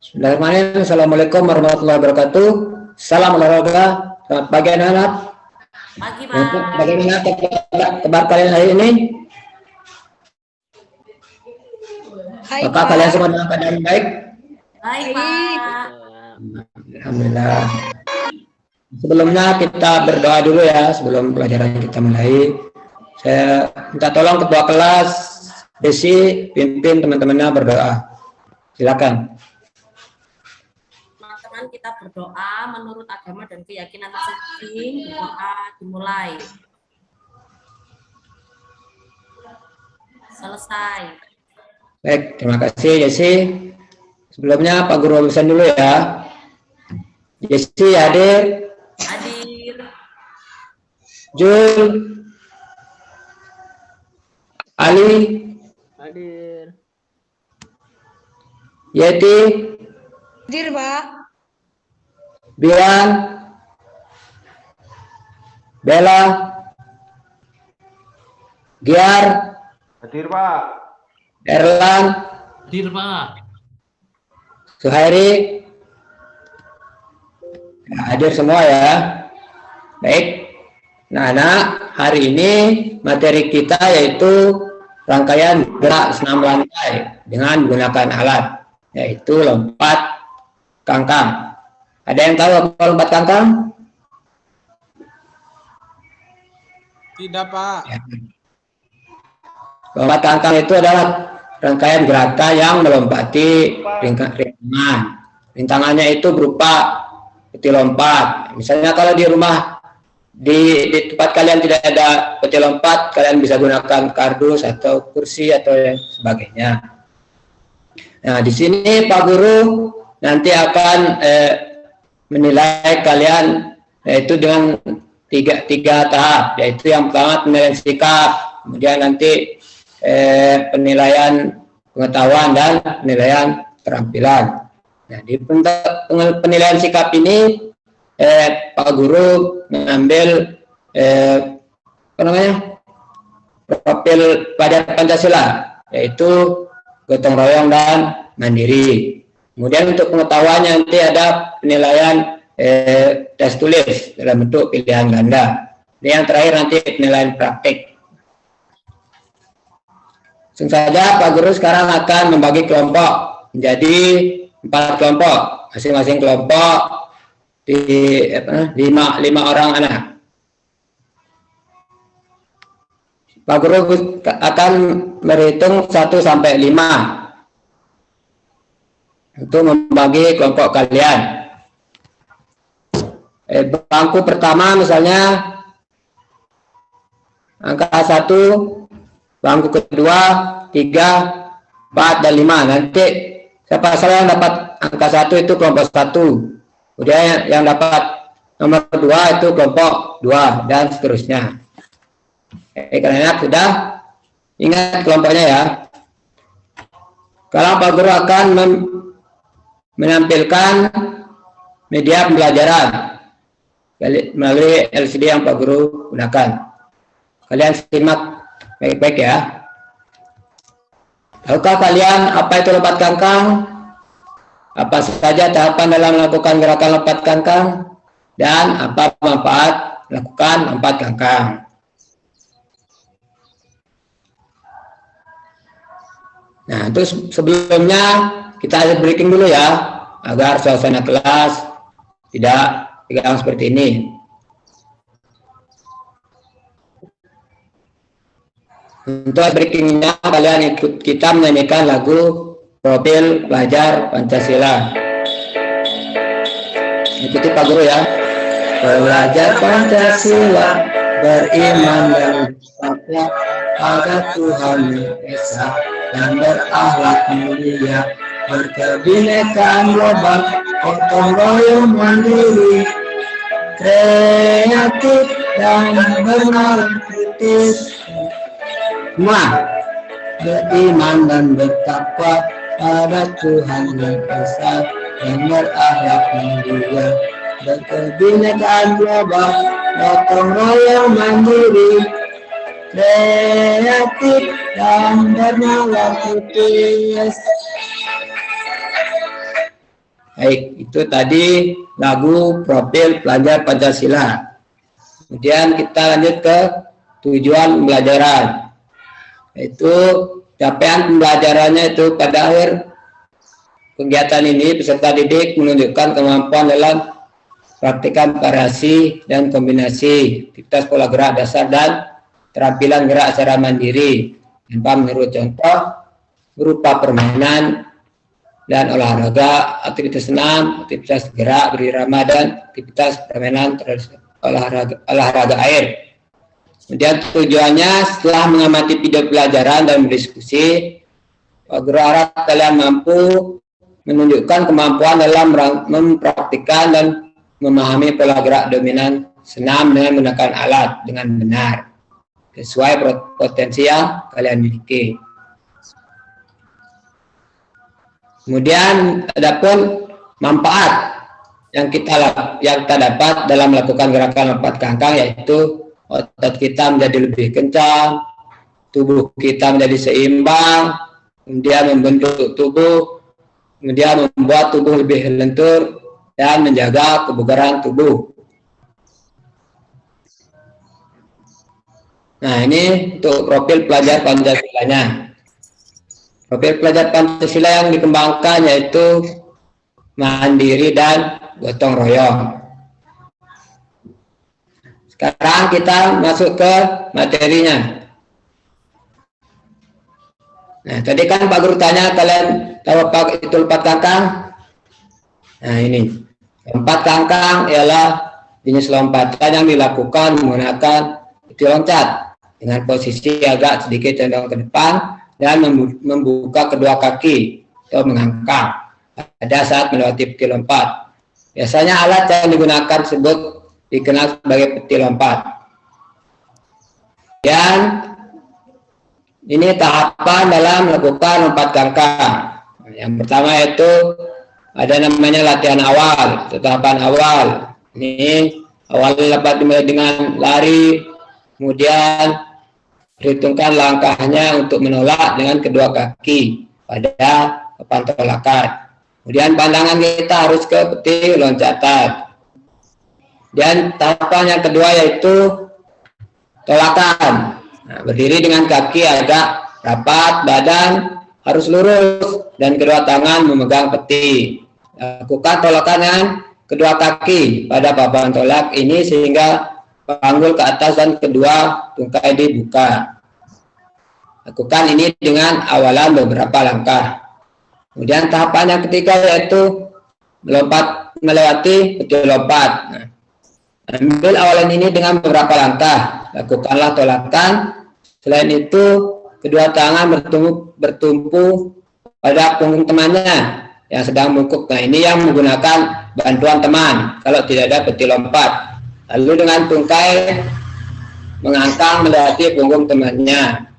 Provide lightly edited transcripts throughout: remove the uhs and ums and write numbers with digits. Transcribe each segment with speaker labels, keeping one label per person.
Speaker 1: Bismillahirrahmanirrahim. Assalamualaikum warahmatullahi wabarakatuh. Salam olahraga. Selamat pagi anak-anak.
Speaker 2: Pagi, Pak.
Speaker 1: Bagaimana kabar kalian hari ini?
Speaker 3: Hai,
Speaker 1: Apakah kalian semua dalam keadaan baik?
Speaker 2: Baik, Pak.
Speaker 1: Alhamdulillah. Sebelumnya kita berdoa dulu ya sebelum pelajaran kita mulai. Saya minta tolong ketua kelas Desi pimpin teman-temannya berdoa. Silakan.
Speaker 2: Teman-teman, kita berdoa menurut agama dan keyakinan masing-masing. Berdoa dimulai. Selesai.
Speaker 1: Baik, terima kasih Desi. Sebelumnya Pak Guru absen dulu ya. Desi hadir.
Speaker 2: Hadir.
Speaker 1: Jul. Ali.
Speaker 4: Hadir.
Speaker 1: Yeti.
Speaker 3: Hadir, Pak.
Speaker 1: Bian. Bella. Giar.
Speaker 4: Hadir, Pak.
Speaker 1: Erlan.
Speaker 5: Hadir, Pak.
Speaker 1: Suhairi. Hadir semua ya. Baik. Nah, hari ini materi kita yaitu rangkaian gerak senam lantai dengan menggunakan alat, yaitu lompat kangkang. Ada yang tahu apa lompat kangkang?
Speaker 4: Tidak, Pak.
Speaker 1: Ya. Lompat kangkang itu adalah rangkaian gerakan yang melompati rintangan. Rintangannya itu berupa peti lompat. Misalnya kalau di rumah di tempat kalian tidak ada peti lompat, kalian bisa gunakan kardus atau kursi atau yang sebagainya. Nah, di sini Pak Guru nanti akan menilai kalian yaitu dengan tiga tahap, yaitu yang pertama penilaian sikap, kemudian nanti penilaian pengetahuan dan penilaian keterampilan. Nah, di penilaian sikap ini Pak Guru mengambil profil pelajar Pancasila, yaitu gotong royong dan mandiri. Kemudian untuk pengetahuannya nanti ada penilaian tes tulis dalam bentuk pilihan ganda. Ini yang terakhir nanti penilaian praktik. Langsung saja Pak Guru sekarang akan membagi kelompok menjadi 4 kelompok, masing-masing kelompok di 5 orang anak. Pak Guru akan berhitung 1 sampai 5 untuk membagi kelompok kalian. Bangku pertama misalnya angka 1, bangku kedua 3, 4 dan 5. Nanti siapa saja yang dapat angka 1 itu kelompok 1. Kemudian yang dapat nomor 2 itu kelompok 2 dan seterusnya. Kalian sudah ingat kelompoknya ya. Sekarang Pak Guru akan menampilkan media pembelajaran melalui LCD yang Pak Guru gunakan. Kalian simak baik-baik ya. Tahukah kalian apa itu lompat kangkang? Apa saja tahapan dalam melakukan gerakan lompat kangkang? Dan apa manfaat melakukan lompat kangkang? Nah, terus sebelumnya kita ada breaking dulu ya, agar suasana kelas tidak tegang seperti ini. Untuk breakingnya kalian ikut kita menyanyikan lagu profil pelajar Pancasila. Ikuti Pak Guru ya. Belajar Pancasila, beriman dan bersabda pada Tuhan Yang Esa dan berakhlak mulia, berkebinekaan global, gotong royong mandiri, kreatif dan bernalar kritis. Beriman dan bertakwa pada Tuhan Yang Esa dan berakhlak mulia, berkebinekaan global, gotong royong mandiri, kreatif dan bernalar kritis. Baik, itu tadi lagu profil pelajar Pancasila. Kemudian kita lanjut ke tujuan pembelajaran. Yaitu capaian pembelajarannya itu pada akhir kegiatan ini peserta didik menunjukkan kemampuan dalam praktikan variasi dan kombinasi aktivitas pola gerak dasar dan keterampilan gerak secara mandiri tanpa meniru contoh berupa permainan dan olahraga, aktivitas senam, aktivitas gerak berirama, dan aktivitas permainan olahraga air. Kemudian tujuannya setelah mengamati video pelajaran dan berdiskusi, guru harap kalian mampu menunjukkan kemampuan dalam mempraktikkan dan memahami pola gerak dominan senam dengan menggunakan alat dengan benar sesuai potensi yang kalian miliki. Kemudian adapun manfaat yang kita dapat dalam melakukan gerakan lompat kangkang, yaitu otot kita menjadi lebih kencang, tubuh kita menjadi seimbang, kemudian membentuk tubuh, kemudian membuat tubuh lebih lentur dan menjaga kebugaran tubuh. Nah, ini untuk profil pelajar Pancasilanya. Profil pelajar Pancasila yang dikembangkan yaitu mandiri dan gotong royong. Sekarang kita masuk ke materinya. Nah, tadi kan Pak Guru tanya kalian tahu apa itu lompat kangkang? Nah, ini lompat kangkang ialah jenis lompatan yang dilakukan menggunakan peti loncat dengan posisi agak sedikit condong ke depan dan membuka kedua kaki atau mengangkat pada saat melewati peti lompat. Biasanya alat yang digunakan tersebut dikenal sebagai peti lompat. Dan ini tahapan dalam melakukan lompat kangkang. Yang pertama yaitu ada namanya latihan awal, tahapan awal. Ini awal dapat dimulai dengan lari, kemudian perhitungkan langkahnya untuk menolak dengan kedua kaki pada papan tolakan. Kemudian pandangan kita harus ke peti loncatan. Dan tahapan yang kedua yaitu tolakan. Nah, berdiri dengan kaki agak rapat, badan harus lurus dan kedua tangan memegang peti. Lakukan tolakan dengan kedua kaki pada papan tolak ini sehingga panggul ke atas dan kedua tungkai dibuka. Lakukan ini dengan awalan beberapa langkah. Kemudian tahapan yang ketiga yaitu melewati peti lompat. Nah, ambil awalan ini dengan beberapa langkah. Lakukanlah tolakan. Selain itu, kedua tangan bertumpu pada punggung temannya yang sedang bungkuk. Nah, ini yang menggunakan bantuan teman kalau tidak ada peti lompat. Lalu dengan tungkai mengangkang melewati punggung temannya.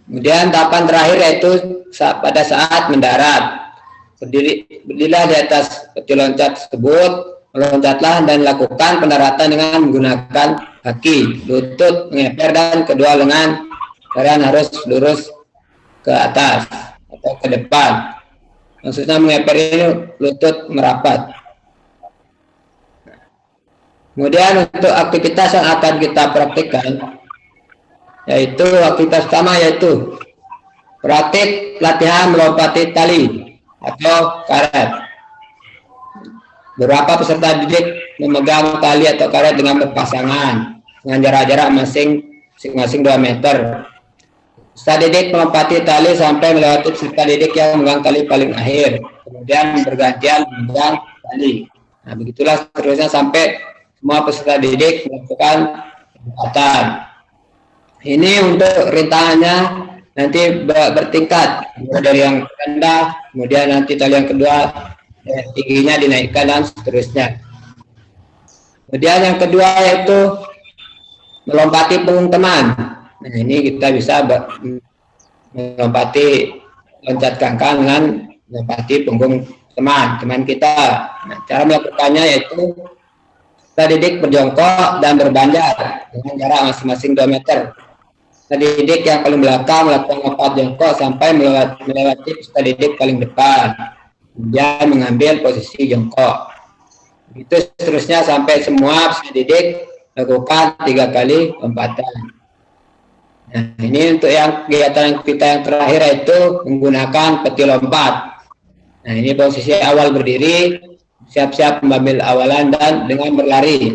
Speaker 1: Kemudian tahapan terakhir yaitu pada saat mendarat. Berdirilah di atas peti loncat tersebut, meloncatlah dan lakukan pendaratan dengan menggunakan kaki, lutut mengeper dan kedua lengan kalian harus lurus ke atas atau ke depan. Maksudnya mengeper ini lutut merapat. Kemudian untuk aktivitas yang akan kita praktikkan, yaitu aktivitas pertama yaitu praktik latihan melompati tali atau karet. Beberapa peserta didik memegang tali atau karet dengan berpasangan dengan jarak-jarak masing-masing 2 meter. Peserta didik melompati tali sampai melewati peserta didik yang memegang tali paling akhir. Kemudian bergantian memegang tali. Nah, begitulah seterusnya sampai semua peserta didik melakukan lompatan. Ini untuk rintangannya nanti bertingkat dari yang rendah, kemudian nanti tali yang kedua tingginya dinaikkan dan seterusnya. Kemudian yang kedua yaitu melompati punggung teman. Nah, ini kita bisa melompati loncat kangkang dengan melompati punggung teman kita. Nah, cara melakukannya yaitu kita didik berjongkok dan berbanjar dengan jarak masing-masing 2 meter. peserta didik yang paling belakang melakukan lompat jongkok sampai melewati peserta didik paling depan. Kemudian mengambil posisi jongkok. Itu seterusnya sampai semua peserta didik lakukan 3 kali lompatan. Nah, ini untuk yang kegiatan kita yang terakhir yaitu menggunakan peti lompat. Nah, ini posisi awal berdiri, siap-siap mengambil awalan dan dengan berlari.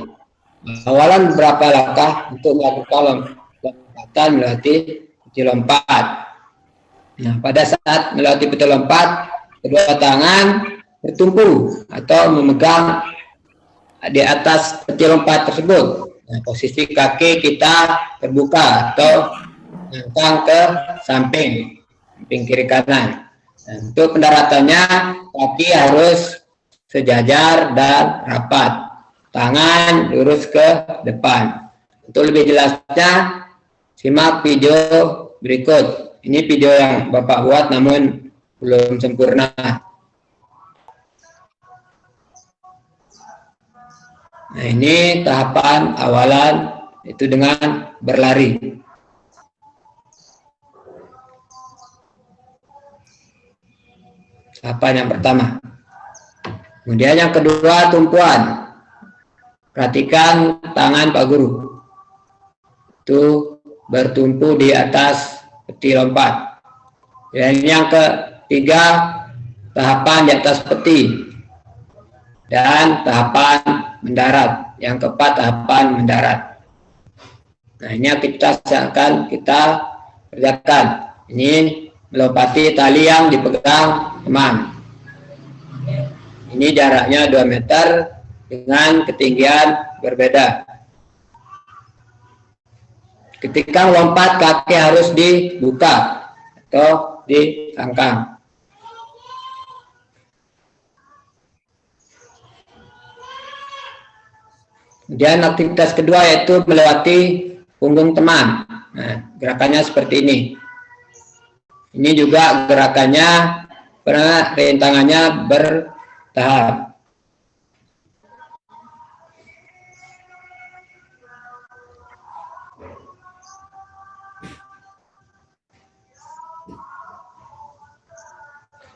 Speaker 1: Awalan berapa langkah untuk melakukan lompatan melewati peti lompat. Nah, pada saat melewati peti lompat, kedua tangan bertumpu atau memegang di atas peti lompat tersebut. Nah, posisi kaki kita terbuka atau ngangkang ke samping kiri kanan. Nah, untuk pendaratannya kaki harus sejajar dan rapat, tangan lurus ke depan. Untuk lebih jelasnya simak video berikut. Ini video yang Bapak buat namun belum sempurna. Nah, ini tahapan awalan itu dengan berlari. Tahapan yang pertama. Kemudian yang kedua, tumpuan. Perhatikan tangan Pak Guru. Itu bertumpu di atas peti lompat. Dan yang ketiga, tahapan di atas peti. Dan tahapan mendarat. Yang keempat, tahapan mendarat. Nah, ini yang kita akan kita kerjakan. Ini melompati tali yang dipegang teman. Ini jaraknya 2 meter dengan ketinggian berbeda. Ketika lompat, kaki harus dibuka atau dikangkang. Kemudian aktivitas kedua yaitu melewati punggung teman. Nah, gerakannya seperti ini. Ini juga gerakannya rintangannya bertahap.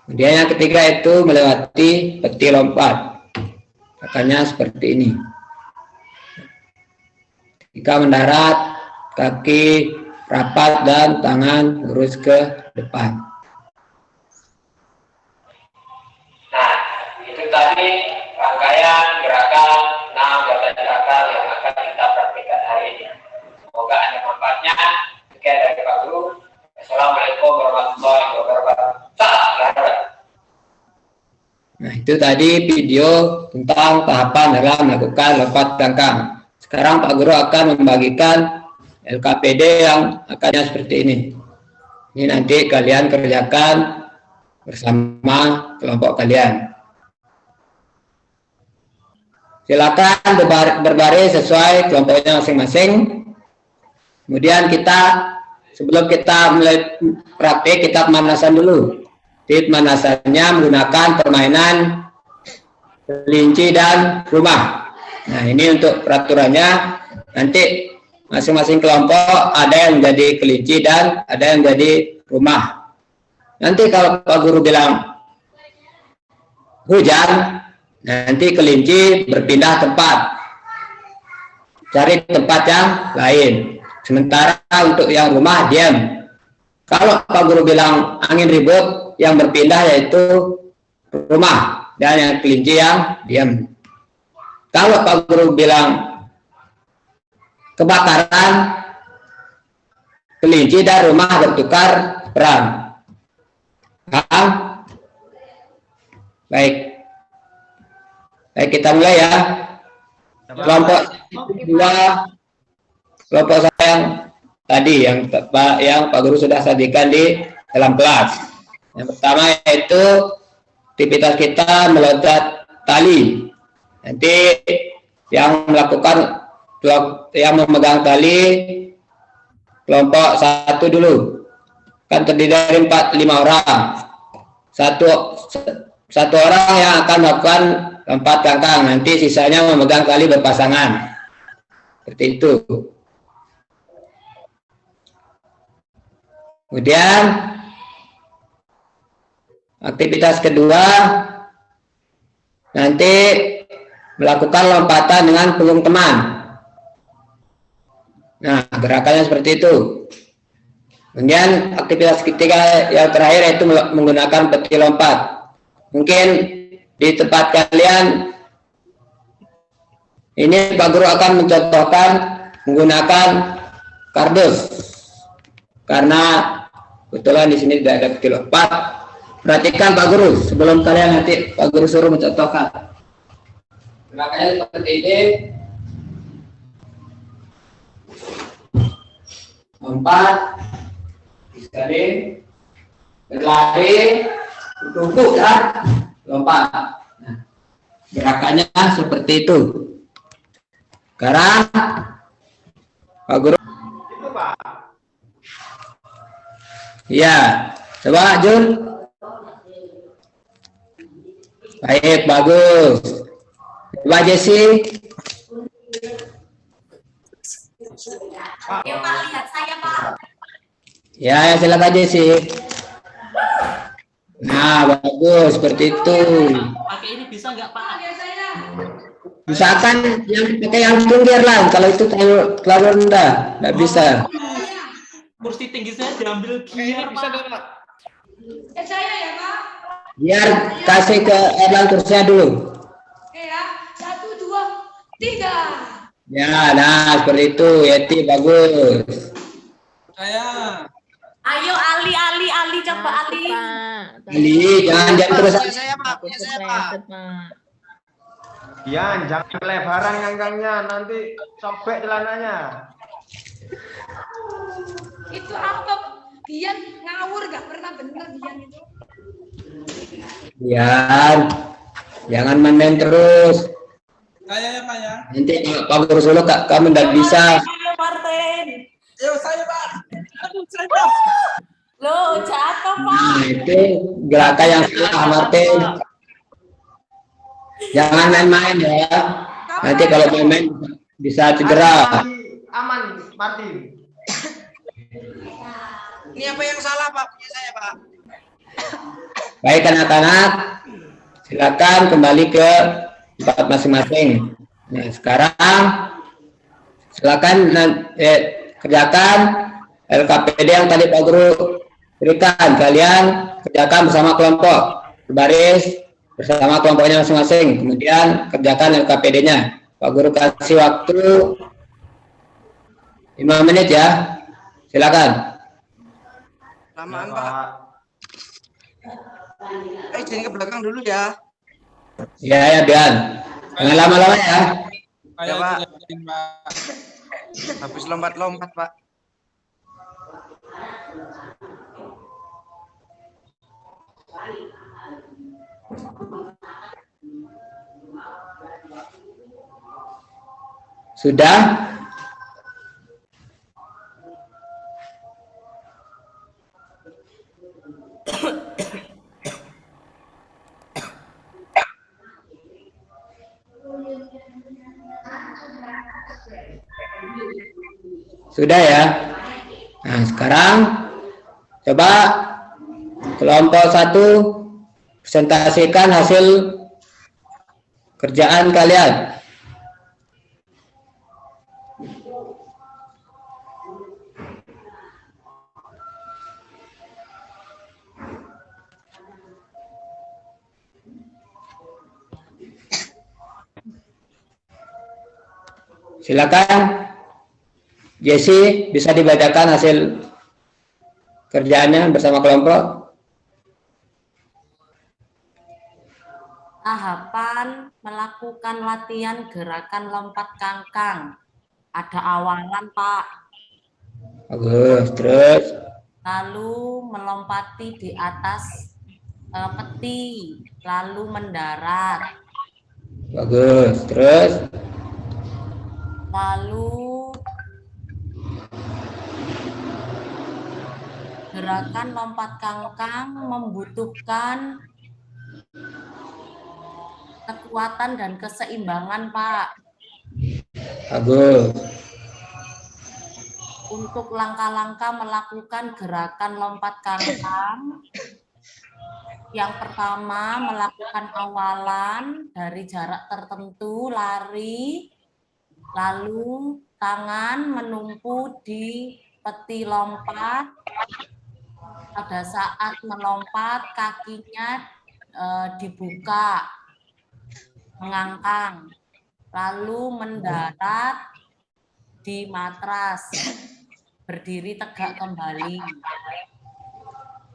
Speaker 1: Kemudian yang ketiga itu melewati peti lompat. Gerakannya seperti ini. Ketika mendarat, kaki rapat dan tangan lurus ke depan. Nah, itu tadi rangkaian gerakan 6 gerakan yang akan kita praktikkan hari ini. Semoga ada manfaatnya. Sekian dari Pak Guru. Assalamualaikum warahmatullahi wabarakatuh. Nah, itu tadi video tentang tahapan dalam melakukan lompat belakang. Sekarang Pak Guru akan membagikan LKPD yang akannya seperti ini. Ini nanti kalian kerjakan bersama kelompok kalian. Silakan berbaris sesuai kelompoknya masing-masing. Kemudian sebelum kita mulai praktik, kita pemanasan dulu. Di pemanasannya menggunakan permainan kelinci dan rumah. Nah, ini untuk peraturannya, nanti masing-masing kelompok ada yang jadi kelinci dan ada yang jadi rumah. Nanti kalau Pak Guru bilang hujan, nanti kelinci berpindah tempat, cari tempat yang lain. Sementara untuk yang rumah diam. Kalau Pak Guru bilang angin ribut, yang berpindah yaitu rumah dan yang kelinci yang diam. Kalau Pak Guru bilang kebakaran, kelinci dan rumah bertukar peran. Paham? Baik. Baik, kita mulai ya. Kelompok kedua, kelompok saya yang tadi yang Pak Guru sudah sajikan di dalam kelas. Yang pertama yaitu aktivitas kita meloncat tali. Nanti yang memegang tali kelompok 1 dulu. Kan terdiri dari 5 orang. Satu orang yang akan melakukan lompat belakang. Nanti sisanya memegang tali berpasangan. Seperti itu. Kemudian aktivitas kedua nanti melakukan lompatan dengan punggung teman. Nah, gerakannya seperti itu. Kemudian aktivitas ketiga yang terakhir yaitu menggunakan peti lompat. Mungkin di tempat kalian ini Pak Guru akan mencontohkan menggunakan kardus. Karena kebetulan di sini tidak ada peti lompat. Perhatikan Pak Guru sebelum kalian nanti Pak Guru suruh mencontohkan. Gerakannya seperti ini. Lompat, sekali, berlari, bertumpuk ya, lompat. Nah, gerakannya seperti itu. Sekarang Pak Guru.
Speaker 4: Itu Pak.
Speaker 1: Ya, coba Jun. Baik, bagus. Coba Jesse.
Speaker 2: Ya Pak, lihat saya Pak.
Speaker 1: Ya, silakan Jesse. Nah, bagus seperti itu.
Speaker 5: Pakai ini bisa nggak Pak?
Speaker 1: Misalkan yang pakai yang pinggir lah, kalau itu terlalu rendah, nggak bisa.
Speaker 5: Kursi tinggi saya diambil gear
Speaker 4: Bisa
Speaker 5: Pak.
Speaker 4: Pak.
Speaker 3: Saya ya Pak.
Speaker 1: Biar kasih ke Erlang kursinya dulu.
Speaker 3: Oke ya. 1, 2, 3.
Speaker 1: Ya, nah seperti itu, Yeti bagus.
Speaker 4: Saya.
Speaker 2: Ayo Ali coba Ali.
Speaker 1: Ali, jangan terus.
Speaker 4: Saya Pak. Saya Pak. Iya, jangan lebaran ganggang-nya, nanti sobek celananya.
Speaker 3: Itu apa? Dian ngawur gak pernah bener Dian itu.
Speaker 1: Dian, jangan main terus.
Speaker 4: Saya ya Pak ya.
Speaker 1: Nanti kalau Pak Guru Solo kamu nggak bisa.
Speaker 2: Ayo Martin.
Speaker 4: Ayo saya Pak. Aduh saya.
Speaker 2: Loh, jatuh Pak.
Speaker 1: Nah, itu gerakan yang salah, Martin. Jangan main-main ya. Nanti kalau main-main bisa cedera.
Speaker 4: Aman, Martin. Ini apa yang salah Pak? Punya saya Pak.
Speaker 1: Baik anak-anak, silakan kembali ke tempat masing-masing. Nah, sekarang silakan kerjakan LKPD yang tadi Pak Guru berikan. Kalian kerjakan bersama kelompok, berbaris bersama kelompoknya masing-masing. Kemudian kerjakan LKPD-nya. Pak Guru kasih waktu 5 menit ya. Silakan.
Speaker 4: Lamaan Pak. Jangan ke belakang dulu ya.
Speaker 1: Ya, Bian. Jangan lama-lama ya.
Speaker 4: Ya Pak. Habis lompat-lompat Pak.
Speaker 1: Sudah? Sudah ya? Nah, sekarang coba kelompok 1 presentasikan hasil kerjaan kalian. Silakan, Jesse, bisa dibacakan hasil kerjaannya bersama kelompok.
Speaker 2: Tahapan melakukan latihan gerakan lompat kangkang. Ada awalan, Pak.
Speaker 1: Bagus, terus.
Speaker 2: Lalu melompati di atas peti, lalu mendarat.
Speaker 1: Bagus, terus.
Speaker 2: Lalu gerakan lompat kangkang membutuhkan kekuatan dan keseimbangan, Pak.
Speaker 1: Bagus.
Speaker 2: Untuk langkah-langkah melakukan gerakan lompat kangkang, yang pertama melakukan awalan dari jarak tertentu, lari, lalu tangan menumpu di peti lompat. Pada saat melompat, kakinya dibuka, mengangkang, lalu mendarat di matras, berdiri tegak kembali.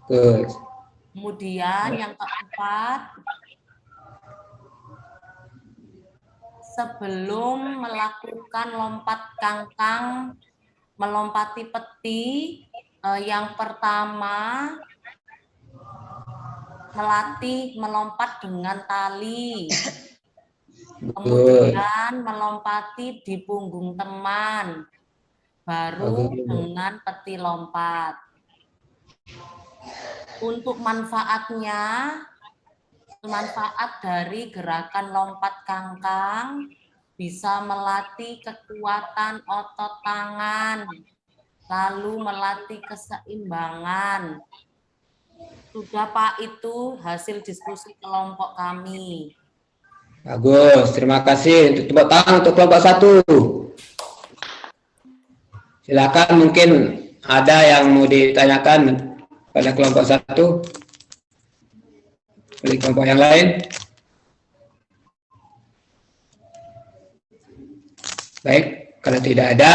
Speaker 1: Good.
Speaker 2: Kemudian yang keempat, sebelum melakukan lompat kangkang, melompati peti, yang pertama melatih melompat dengan tali. Kemudian melompati di punggung teman, baru dengan peti lompat. Untuk manfaatnya, manfaat dari gerakan lompat kangkang bisa melatih kekuatan otot tangan, lalu melatih keseimbangan. Sudah Pak, itu hasil diskusi kelompok kami.
Speaker 1: Bagus, terima kasih. Tepuk tangan untuk kelompok 1. Silakan, mungkin ada yang mau ditanyakan pada kelompok 1. Dari kelompok yang lain. Baik, kalau tidak ada,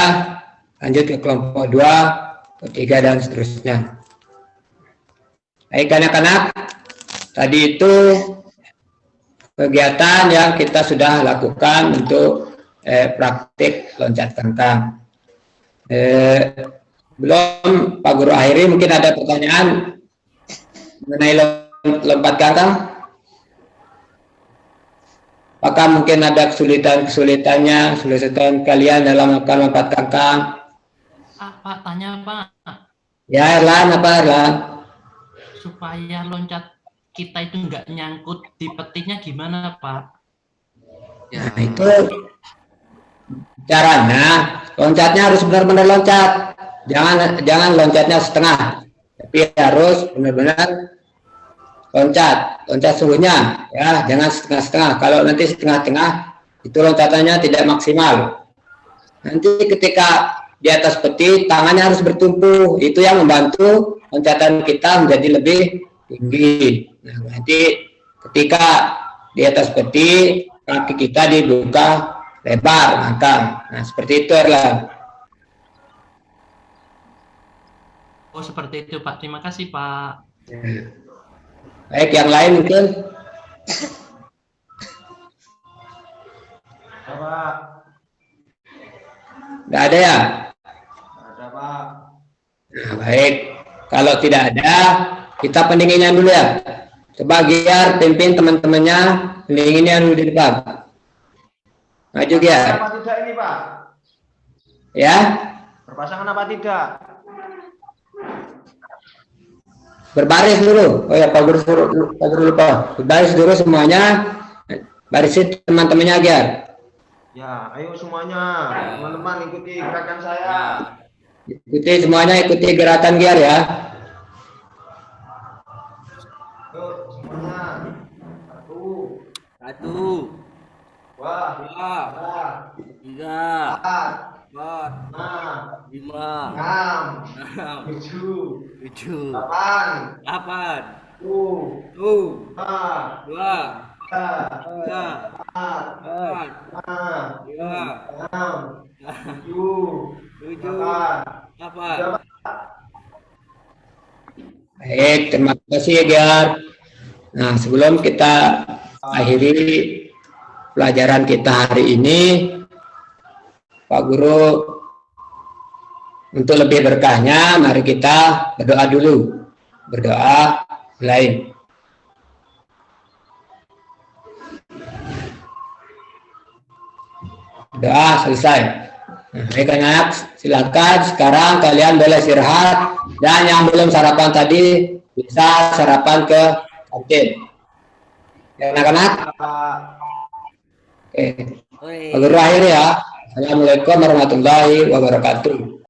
Speaker 1: lanjut ke kelompok 2, ketiga, dan seterusnya. Baik, anak-anak, tadi itu kegiatan yang kita sudah lakukan untuk praktik loncat kangkang. Belum Pak Guru akhiri, mungkin ada pertanyaan mengenai lompat kangkang. Apakah mungkin ada kesulitan-kesulitannya, kesulitan kalian dalam melakukan lompat kangkang?
Speaker 5: Pak, tanya Pak.
Speaker 1: Ya, Erlan, apa Erlan?
Speaker 5: Supaya loncat kita itu nggak nyangkut di petinya gimana Pak?
Speaker 1: Nah, itu caranya, loncatnya harus benar-benar loncat. Jangan loncatnya setengah, tapi harus benar-benar loncat suhunya, ya, jangan setengah-setengah. Kalau nanti setengah-setengah, itu loncatannya tidak maksimal. Nanti ketika di atas peti, tangannya harus bertumpu. Itu yang membantu loncatan kita menjadi lebih tinggi. Nah, nanti ketika di atas peti, kaki kita dibuka lebar, ngangkang. Nah, seperti itu, Erlan.
Speaker 5: Oh, seperti itu Pak. Terima kasih Pak.
Speaker 1: Baik, yang lain mungkin.
Speaker 4: Pak.
Speaker 1: Nggak ada ya?
Speaker 4: Ada Pak.
Speaker 1: Nah, baik. Kalau tidak ada, kita pendinginnya dulu ya. Coba Giar pimpin teman-temannya pendinginnya dulu di depan. Maju Giar.
Speaker 4: Apa tidak ini Pak?
Speaker 1: Ya.
Speaker 4: Berpasangan apa tidak?
Speaker 1: Berbaris dulu. Oh ya, Pak Guru lupa. Berbaris dulu semuanya. Barisin teman-temannya Giar.
Speaker 4: Ya, ayo semuanya, teman-teman ikuti gerakan saya.
Speaker 1: Ikuti semuanya, ikuti gerakan Giar ya.
Speaker 4: Yuk semuanya.
Speaker 6: Satu,
Speaker 4: Wah,
Speaker 6: dua, tiga,
Speaker 4: empat,
Speaker 6: empat, lima,
Speaker 4: enam,
Speaker 6: enam,
Speaker 4: tujuh,
Speaker 6: tujuh,
Speaker 4: delapan,
Speaker 6: tuh, dua, tiga, empat, lima,
Speaker 4: enam, tujuh,
Speaker 6: tujuh, delapan.
Speaker 1: Baik, terima kasih Giar. Nah, sebelum kita akhiri pelajaran kita hari ini, Pak Guru, untuk lebih berkahnya, mari kita berdoa dulu. Berdoa mulai. Doa selesai. Nah, baik anak, silakan sekarang kalian boleh istirahat, dan yang belum sarapan tadi bisa sarapan ke kantin. Ya anak-anak. Oke. Pak Guru akhir ya. Assalamualaikum warahmatullahi wabarakatuh.